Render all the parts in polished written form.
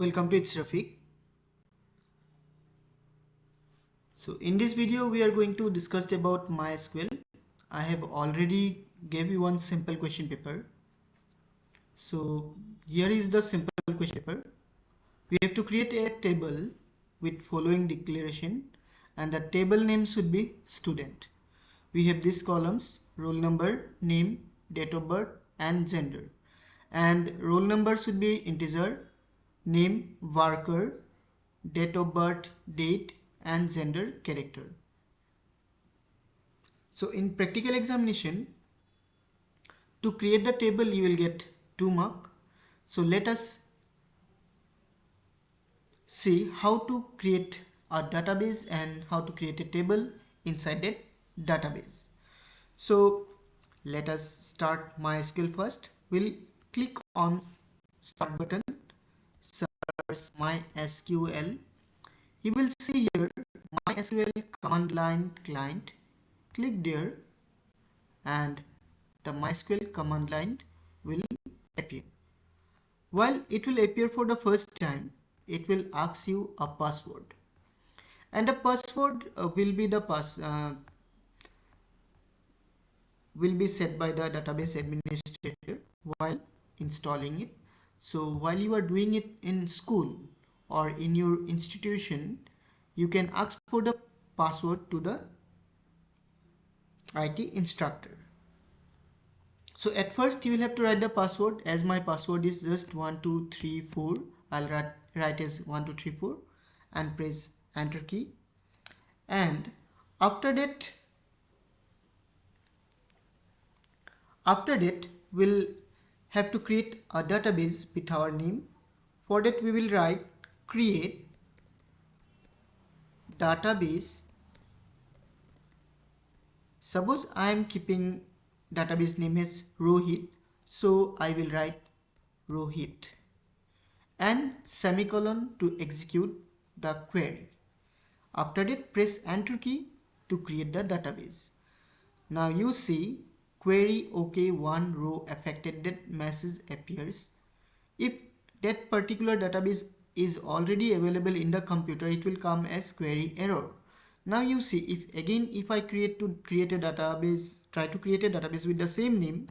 Welcome to It's Rafiq. So in this video we are going to discuss about MySQL. I have already gave you one simple question paper. So here is the simple question paper. We have to create a table with following declaration and the table name should be student. We have these columns: roll number, name, date of birth and gender. And roll number should be integer, name worker, date of birth date and gender character. So in practical examination, to create the table you will get 2 mark. So let us see how to create a database and how to create a table inside that database. So let us start MySQL first. We'll click on start button, search MySQL. You will see here MySQL command line client. Click there and the MySQL command line will appear. While it will appear for the first time, it will ask you a password, and the password will be set by the database administrator while installing it. So while you are doing it in school or in your institution, you can ask for the password to the IT instructor. So at first you will have to write the password. As my password is just 1234, I'll write as 1234 and press enter key. And after that we'll have to create a database with our name. For that we will write create database. Suppose I am keeping database name as Rohit, so I will write Rohit and semicolon to execute the query. After that press enter key to create the database. Now you see query OK, one row affected, that message appears. If that particular database is already available in the computer, it will come as query error. Now you see, if I try to create a database with the same name,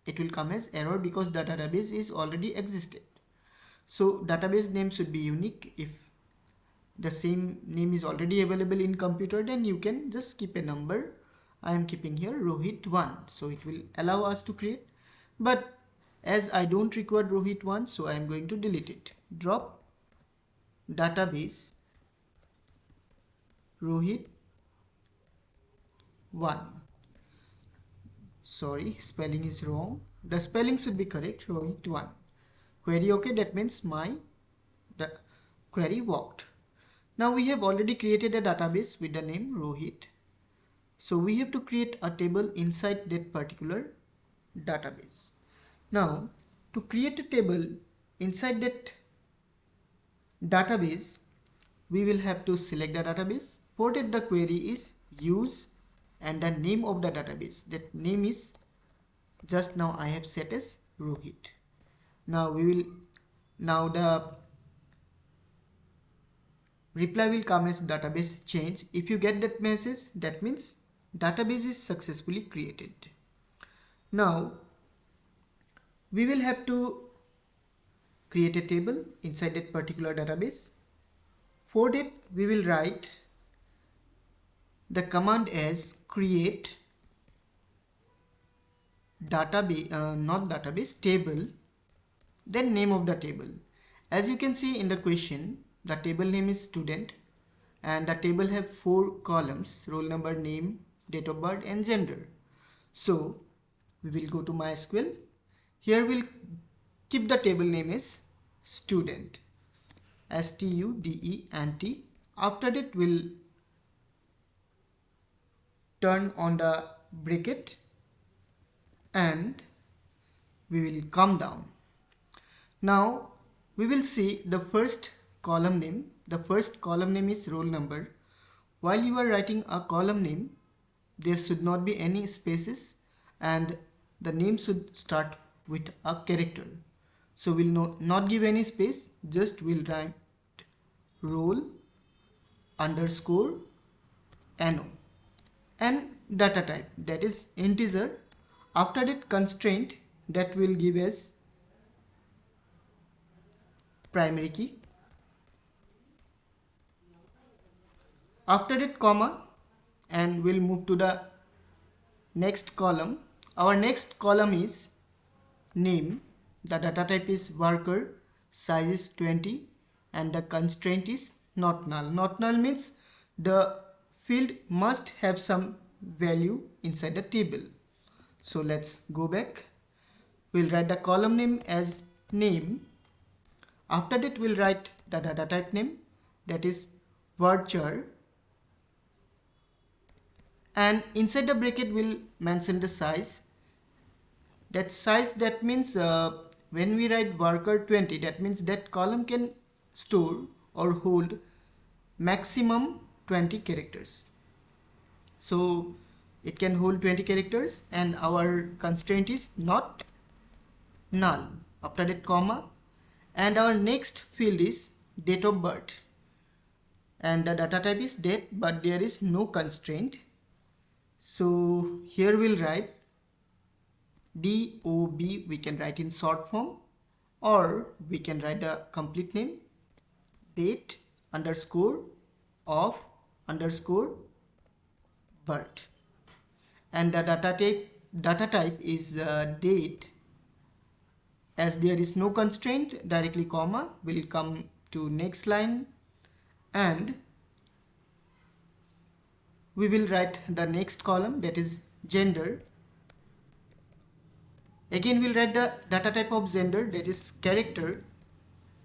it will come as error because the database is already existed. So database name should be unique. If the same name is already available in computer, then you can just keep a number. I am keeping here Rohit1, so it will allow us to create. But as I don't require Rohit1, so I am going to delete it. Drop database Rohit1. Sorry, spelling is wrong. The spelling should be correct. Rohit1. Query OK, that means the query worked. Now we have already created a database with the name Rohit. So we have to create a table inside that particular database. Now to create a table inside that database, we will have to select the database. For that the query is use and the name of the database. That name is just now I have set as Rohit. Now the reply will come as database change. If you get that message, that means database is successfully created. Now we will have to create a table inside that particular database. For that we will write the command as create database table, then name of the table. As you can see in the question, the table name is student and the table have 4 columns: roll number, name, date of birth and gender. So we will go to MySQL. Here we'll keep the table name as student, STUDENT. After that we'll turn on the bracket and we will come down. Now we will see the first column name. The first column name is roll number. While you are writing a column name, there should not be any spaces and the name should start with a character. So we'll not give any space, just we'll write roll underscore no and data type, that is integer. After that constraint, that will give as primary key. After that comma, and we'll move to the next column. Our next column is name. The data type is worker, size is 20, and the constraint is not null. Not null means the field must have some value inside the table. So let's go back. We'll write the column name as name. After that we'll write the data type name, that is varchar, and inside the bracket we'll mention the size. That size, that means when we write worker 20, that means that column can store or hold maximum 20 characters. So it can hold 20 characters, and our constraint is not null. After that comma, and our next field is date of birth, and the data type is date, but there is no constraint. So here we'll write DOB, we can write in short form, or we can write the complete name, date underscore of underscore birth, and the data type is date. As there is no constraint, directly comma, will come to next line, and we will write the next column, that is gender. Again we'll write the data type of gender, that is character,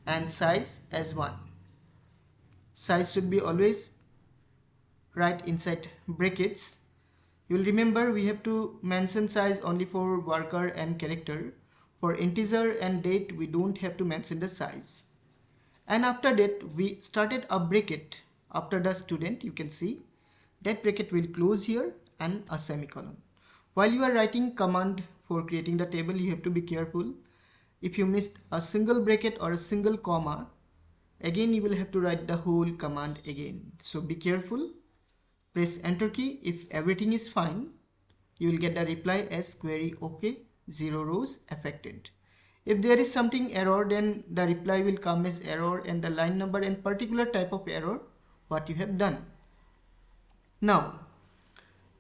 and size as 1. Size should be always right inside brackets. You will remember we have to mention size only for worker and character. For integer and date we don't have to mention the size. And after that we started a bracket after the student. You can see that bracket will close here and a semicolon. While you are writing command for creating the table, you have to be careful. If you missed a single bracket or a single comma, again you will have to write the whole command again. So be careful. Press enter key. If everything is fine, you will get the reply as query OK, 0 rows affected. If there is something error, then the reply will come as error and the line number and particular type of error what you have done. Now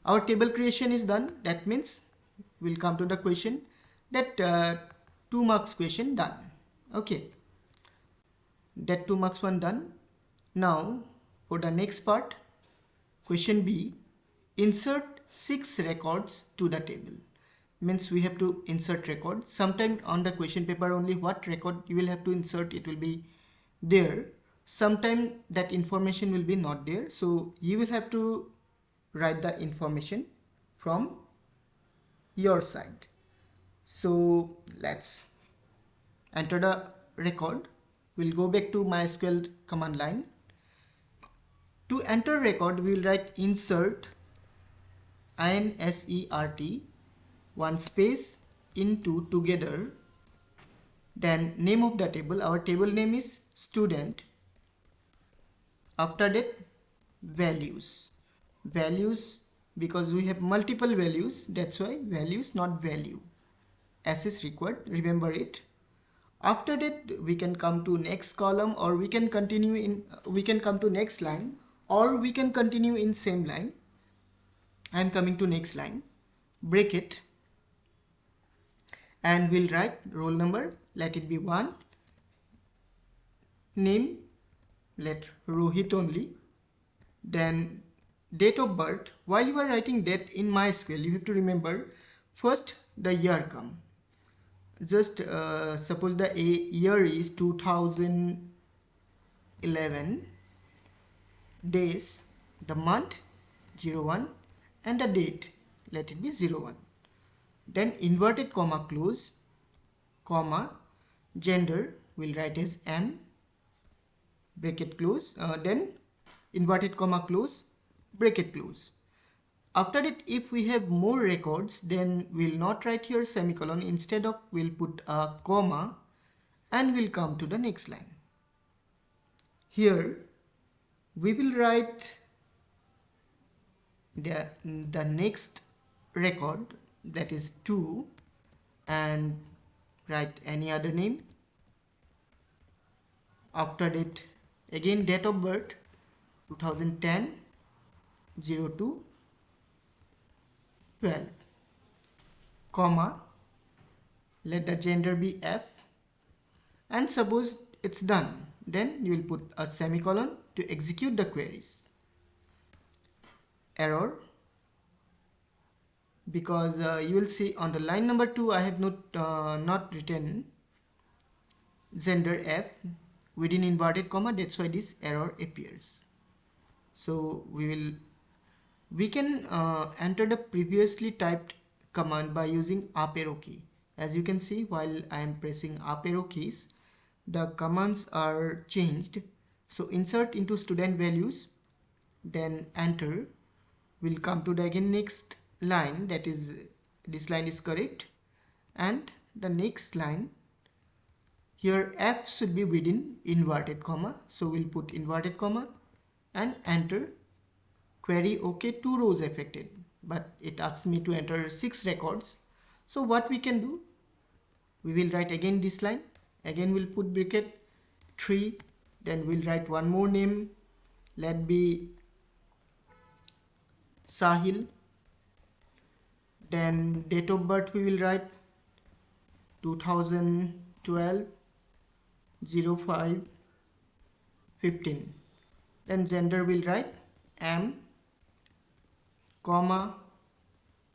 our table creation is done. That means we'll come to the question that 2 marks question done. Okay, that 2 marks one done. Now for the next part, question B, insert 6 records to the table. Means we have to insert record. Sometime on the question paper only what record you will have to insert, it will be there. Sometime that information will be not there. So you will have to write the information from your side. So let's enter the record. We'll go back to MySQL command line. To enter record, we will write insert insert 1 space into together, then name of the table. Our table name is student. After that values, because we have multiple values, that's why values, not value. S is required, remember it. After that we can come to next column, or we can continue in, we can come to next line, or we can continue in same line. I am coming to next line, bracket, and we'll write roll number, let it be 1, name, let Rohit only, then date of birth. While you are writing date in MySQL, you have to remember first the year come. Just suppose the year is 2011, days, the month 01, and the date, let it be 01. Then inverted comma close, comma, gender will write as M, bracket close, then inverted comma close, bracket close. After that, if we have more records, then we'll not write here semicolon. Instead of, we'll put a comma, and we'll come to the next line. Here we will write the next record, that is 2, and write any other name. After that, again date of birth 2010 02 12, comma, let the gender be F, and suppose it's done, then you will put a semicolon to execute the queries. Error, because you will see on the line number 2 I have not written gender F within inverted comma, that's why this error appears. So we can enter the previously typed command by using up arrow key. As you can see, while I am pressing up arrow keys, the commands are changed. So insert into student values, then enter. We'll come to the again next line, that is this line is correct, and the next line here F should be within inverted comma, so we'll put inverted comma and enter. Query OK, 2 rows affected, but it asks me to enter 6 records. So what we can do, we will write again this line, again we'll put bracket 3, then we'll write one more name, let be Sahil, then date of birth we will write 2012 05 15, then gender will write M, comma,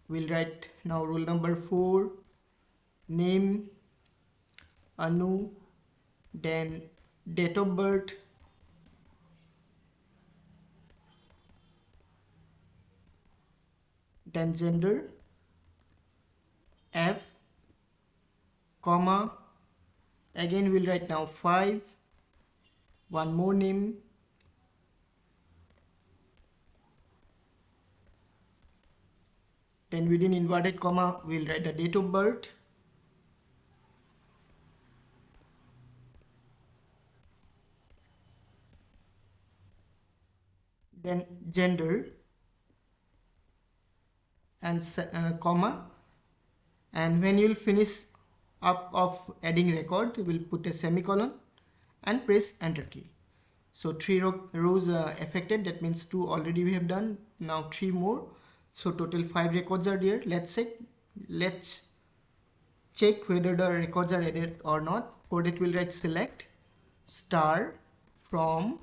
we'll write now roll number 4, name Anu, then date of birth, then gender F, comma, again we'll write now 5, one more name, then within inverted comma we'll write the date of birth, then gender and comma, and when you'll finish up of adding record we'll put a semicolon and press enter key. So 3 rows affected, that means 2 already we have done, now 3 more, so total 5 records are there. Let's check whether the records are added or not. For that we'll write select star from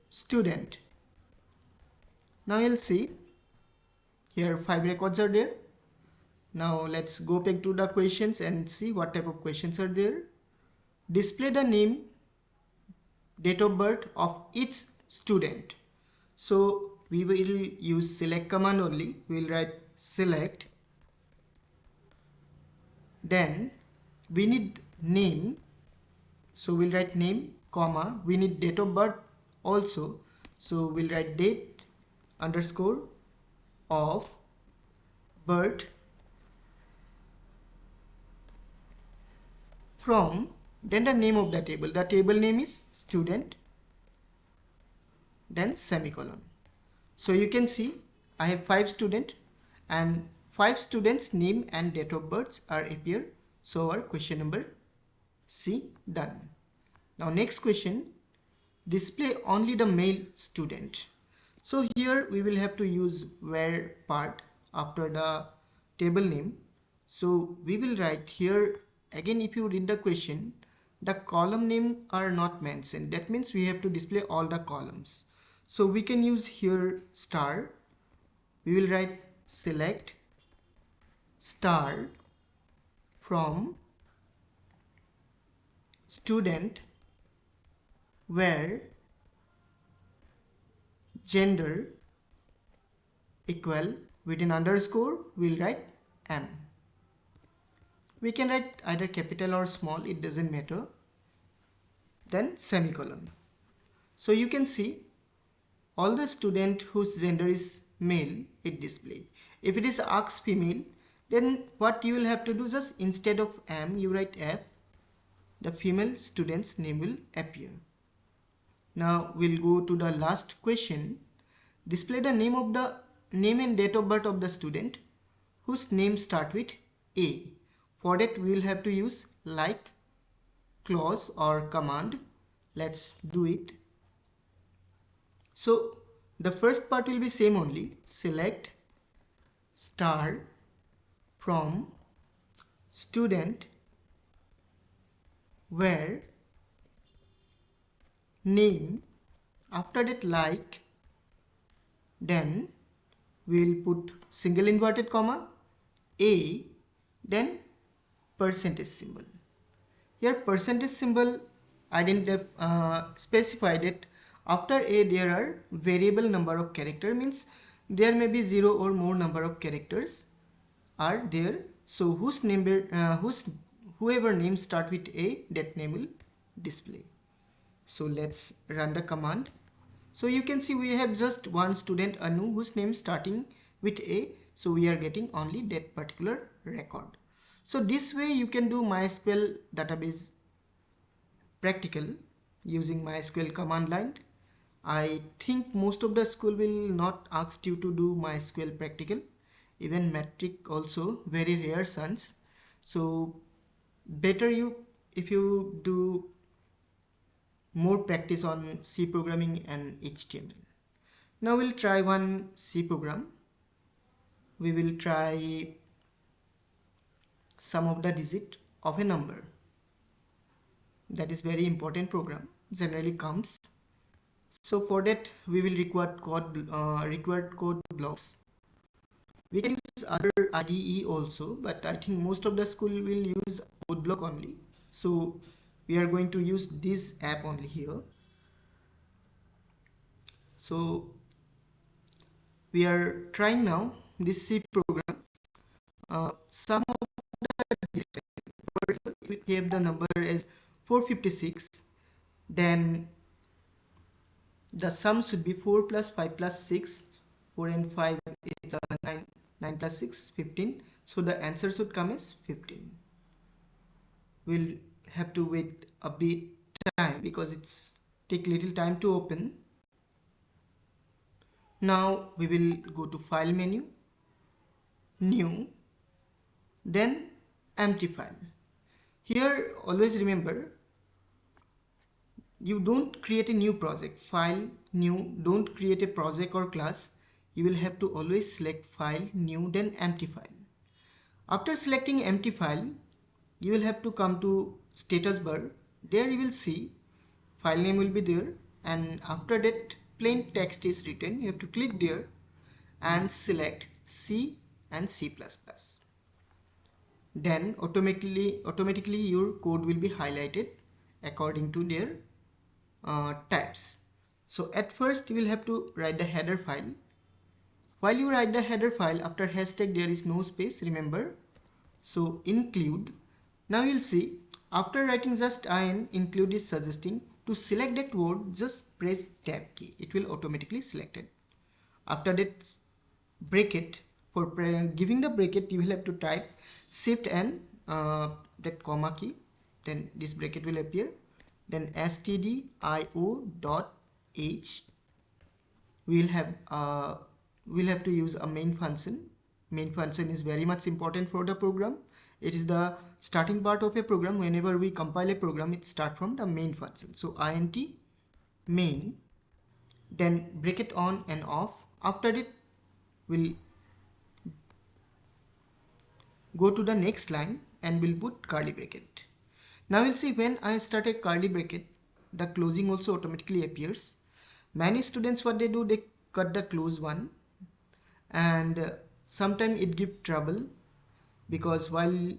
student. Now you'll see here 5 records are there. Now let's go back to the questions and see what type of questions are there. Display the name, date of birth of each student. So we will use select command only. We will write select, then we need name, so we'll write name, comma, we need date of birth also, so we'll write date underscore of birth from, then the name of the table name is student, then semicolon. So you can see I have 5 students and 5 students name and date of birth are appear. So our question number C done. Now next question, display only the male student. So here we will have to use where part after the table name. So we will write here again, if you read the question, the column name are not mentioned. That means we have to display all the columns. So we can use here star. We will write select star from student where gender equal, within underscore we'll write M. We can write either capital or small, it doesn't matter. Then semicolon. So you can see all the student whose gender is male, it displayed. If it is asked female, then what you will have to do, just instead of M you write F, the female student's name will appear. Now we'll go to the last question. Display the name and date of birth of the student whose name start with A. For that we will have to use like clause or command. Let's do it. So the first part will be same only. Select star from student where name, after that like, then we will put single inverted comma A, then percentage symbol. Here percentage symbol specify that after A there are variable number of character, means there may be 0 or more number of characters are there. So whoever name start with A, that name will display. So let's run the command. So you can see we have just one student Anu whose name starting with A. So we are getting only that particular record. So this way you can do MySQL database practical using MySQL command line. I think most of the school will not ask you to do MySQL practical. Even metric also very rare chance. So better if you do more practice on C programming and HTML. Now we'll try one C program. We will try sum of the digit of a number. That is very important program, generally comes. So for that we will require required code blocks. We can use other IDE also, but I think most of the school will use code block only. So we are going to use this app only here. So we are trying now this C program. Sum of the digit, if we have the number as 456, then the sum should be 4 plus 5 plus 6. 4 and 5 is 9. 9 plus 6, 15. So the answer should come as 15. We'll have to wait a bit time because it's take little time to open. Now we will go to file menu, new, then empty file. Here always remember, you don't create a new project. File, new, don't create a project or class. You will have to always select file, new, then empty file. After selecting empty file, you will have to come to status bar. There you will see file name will be there, and after that plain text is written. You have to click there and select C and C++. Then automatically your code will be highlighted according to their types. So at first you will have to write the header file. While you write the header file, after hashtag there is no space, remember. So include. Now you'll see after writing just in, include is suggesting to select that word, just press tab key. It will automatically select it. After that bracket, for giving the bracket you will have to type shift and that comma key, then this bracket will appear. Then stdio dot h, we'll have to use a main function. Main function is very much important for the program. It is the starting part of a program. Whenever we compile a program, it starts from the main function. So int main, then bracket on and off. After it, we'll go to the next line and we'll put curly bracket. Now we'll see when I start a curly bracket, the closing also automatically appears. Many students, what they do, they cut the close one, and sometimes it gives trouble because while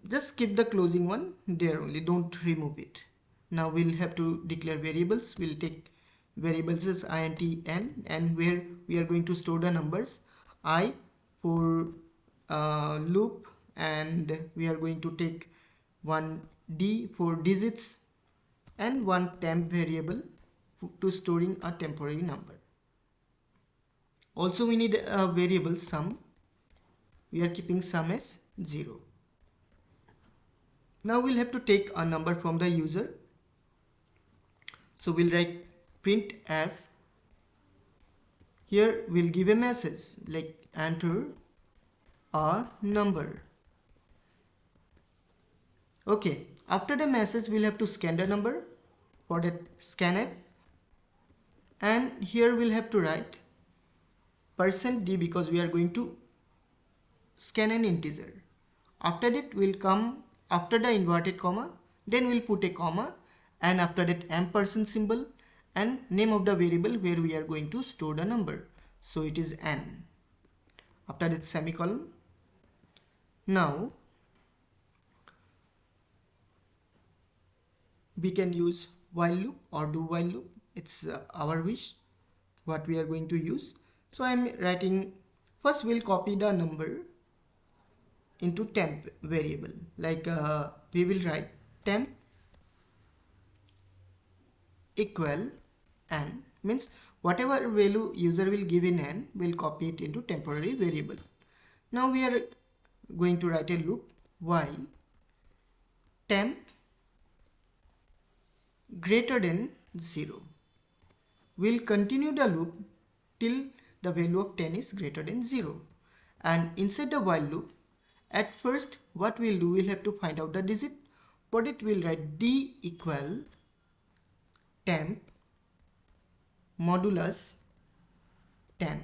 just keep the closing one there only, don't remove it. Now we'll have to declare variables. We'll take variables as int n, and where we are going to store the numbers I for loop, and we are going to take one d for digits and one temp variable to storing a temporary number. Also we need a variable sum. We are keeping sum as 0. Now we'll have to take a number from the user. So we'll write printf. Here we'll give a message like enter a number. Okay, after the message we'll have to scan the number. For that, scanf, and here we'll have to write %d because we are going to scan an integer. After that we'll come after the inverted comma, then we'll put a comma, and after that ampersand symbol and name of the variable where we are going to store the number. So it is n. After that semicolon. Now we can use while loop or do while loop. It's our wish what we are going to use. So I'm writing, first we'll copy the number into temp variable, like we will write temp equal n, means whatever value user will give in n, we'll copy it into temporary variable. Now we are going to write a loop while temp greater than 0. We'll continue the loop till the value of 10 is greater than 0. And inside the while loop, at first what we'll do, we'll have to find out the digit. For it we'll write d equal temp modulus 10.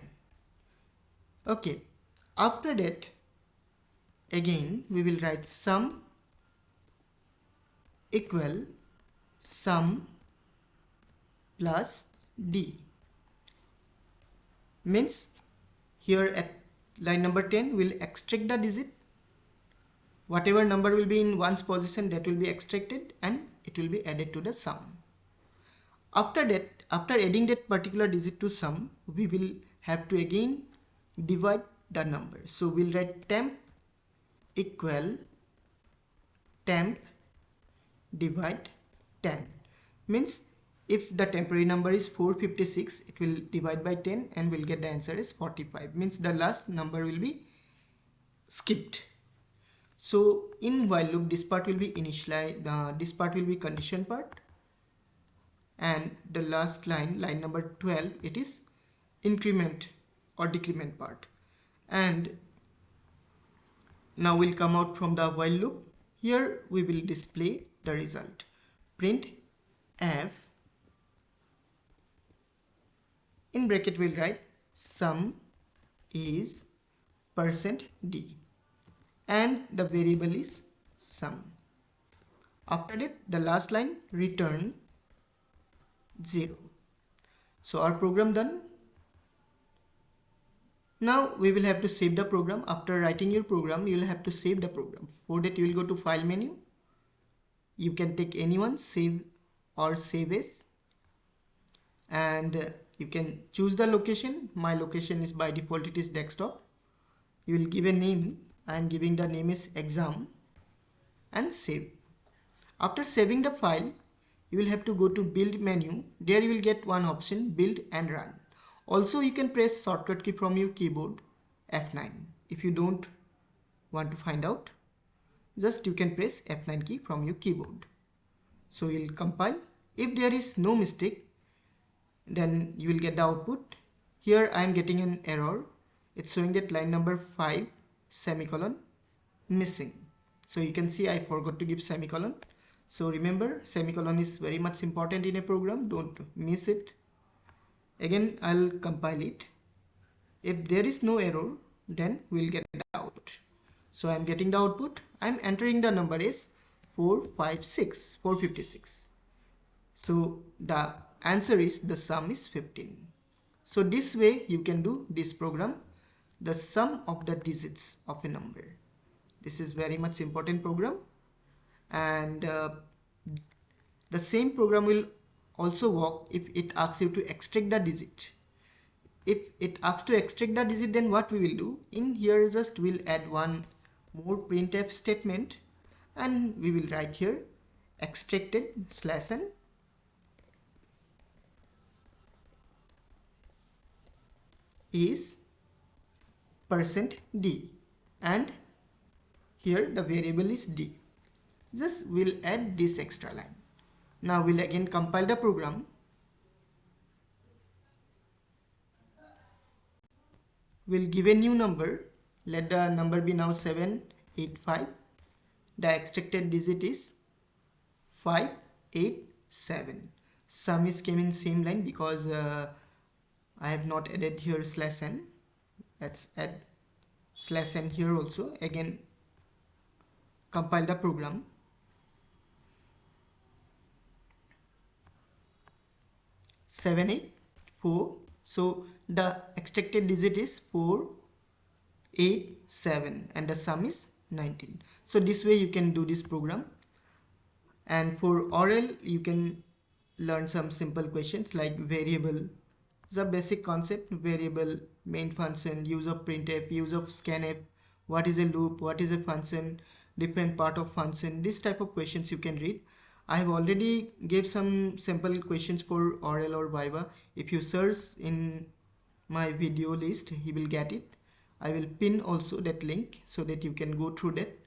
Okay, after that again we will write sum equal sum plus d, means here at line number 10 we'll extract the digit. Whatever number will be in one's position, that will be extracted and it will be added to the sum. After that, after adding that particular digit to sum, we will have to again divide the number. So we'll write temp equal temp divide 10, means if the temporary number is 456, it will divide by 10 and we'll get the answer as 45, means the last number will be skipped. So in while loop, this part will be initialize, this part will be condition part, and the last line, line number 12, it is increment or decrement part. And now we'll come out from the while loop. Here we will display the result. Print f, in bracket we'll write sum is %d and the variable is sum. After that, the last line, return 0. So our program done. Now we will have to save the program. After writing your program, you will have to save the program. For that you will go to file menu. You can take anyone, save or save as, and you can choose the location. My location is by default, it is desktop. You will give a name. I am giving the name is exam and save. After saving the file, you will have to go to build menu. There you will get one option, build and run. Also you can press shortcut key from your keyboard F9. If you don't want to find out, just you can press F9 key from your keyboard. So you will compile. If there is no mistake, then you will get the output. Here I am getting an error. It's showing that line number 5 semicolon missing. So you can see I forgot to give semicolon. So remember, semicolon is very much important in a program. Don't miss it. Again, I'll compile it. If there is no error, then we'll get the output. So I'm getting the output. I'm entering the number is 456. So the answer is the sum is 15. So this way you can do this program, the sum of the digits of a number. This is very much important program, and the same program will also work if it asks you to extract the digit. If it asks to extract the digit, then what we will do, in here just we'll add one more printf statement, and we will write here extracted /n is %d, and here the variable is d. Just we'll add this extra line. Now we'll again compile the program. We'll give a new number. Let the number be now 785. The extracted digit is 587. Sum is came in same line because I have not added here slash n. Let's add slash n here also. Again compile the program. 784. So the extracted digit is 487 and the sum is 19. So this way you can do this program. And for oral you can learn some simple questions like variable. The basic concept: variable, main function, use of printf, use of scanf, what is a loop, what is a function, different part of function. This type of questions you can read. I have already gave some simple questions for oral or viva. If you search in my video list, you will get it. I will pin also that link so that you can go through that.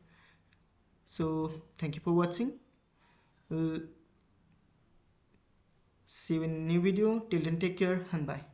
So thank you for watching. See you in a new video. Till then, take care and bye.